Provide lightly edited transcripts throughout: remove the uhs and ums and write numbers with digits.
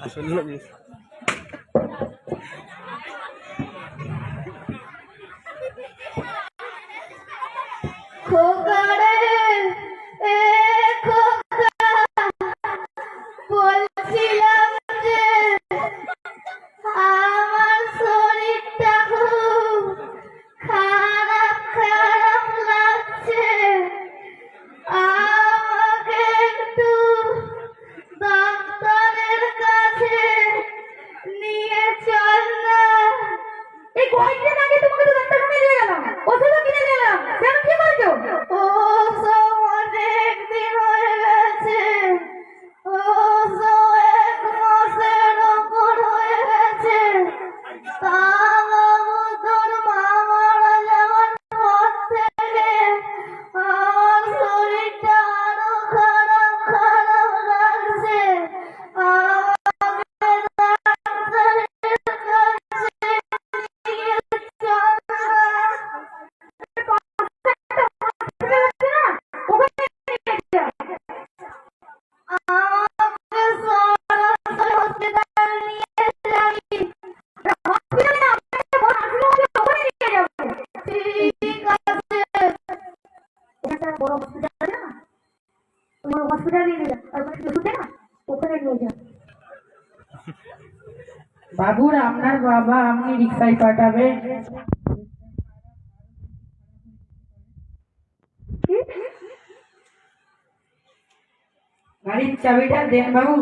আসলে বলছিলাম যে আমার শরীরটা খুব খারাপ খারাপ লাগছে, আমাকে একটু ডাক্তারের কাছে নিয়ে চল না। এই কয়েকদিন আগে তোমাকে তো ডাক্তারখানায় নিয়ে গেলাম, ওষুধও কিনে দিলাম, কেন কি করেছো? ও সব অনেক দিন হয়ে গেছে, ও সব 1 মাসের ওপর হয়ে গেছে। তা বাবু তোর মা মারা যাওয়ার পর থেকে আমার শরীরটা আরো খারাপ খারাপ লাগছে, আমাকে ডাক্তারের কাছে নিয়ে চল না। আমাকে সরাসরি হসপিটাল নিয়ে যাবি। হসপিটালে না, ওখানে নিয়ে যাবো। ঠিক আছে, একটা বড় হসপিটাল আছে না, ওই হসপিটালে নিয়ে যা, আর ওখানে ওষুধ দেয় না, ওখানে নিয়ে যা। বাবুর আপনার বাবা আপনি রিক্সায় পাঠাবেন। গাড়ির চাবিটা দেন বাবু।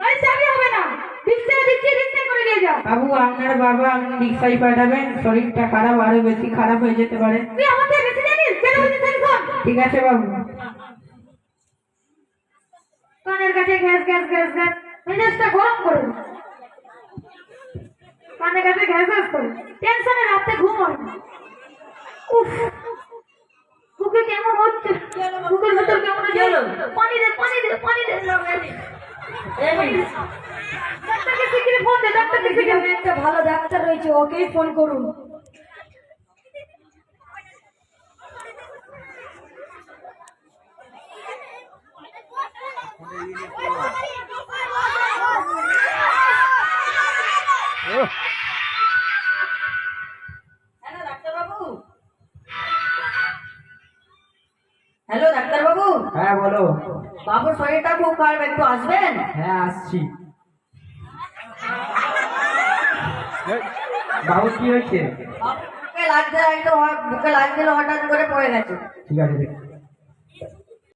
আরে চাবি হবে না, রিক্সায় দিচ্ছি, রিক্সায় করে নিয়ে যাও। বাবু আপনার বাবা আপনি রিক্সায় পাঠাবেন, শরীরটা খারাপ আরো বেশি খারাপ হয়ে যেতে পারে। তুই আমার থেকে বেশি জানিস, কেন বলছিস শোন। ঠিক আছে বাবু। কানের কাছে গ্যাস গ্যাস গ্যাস গ্যাস, মেজাজটা গরম করে দে। কানের কাছে গ্যাস গ্যাস করে, টেনশনে রাতে ঘুম হয় না। উফ, বুকে কেমন হচ্ছে, বুকের ভেতর কেমন হচ্ছে। পানি দে পানি দে পানি দে। ডাক্তারকে শিগগিরই ফোন দে, ডাক্তারকে শিগগিরই। একটা ভালো ডাক্তার রয়েছে, ওকেই ফোন করুন। হ্যালো ডাক্তার বাবু। হ্যাঁ বলো। বাবুর শরীরটা খুব খারাপ, একটু আসবেন? হ্যাঁ আসছি। বাবু কি হয়েছে? বুকে লাগছে, একদম বুকে লাগছিল, হঠাৎ করে পড়ে গেছে। ঠিক আছে।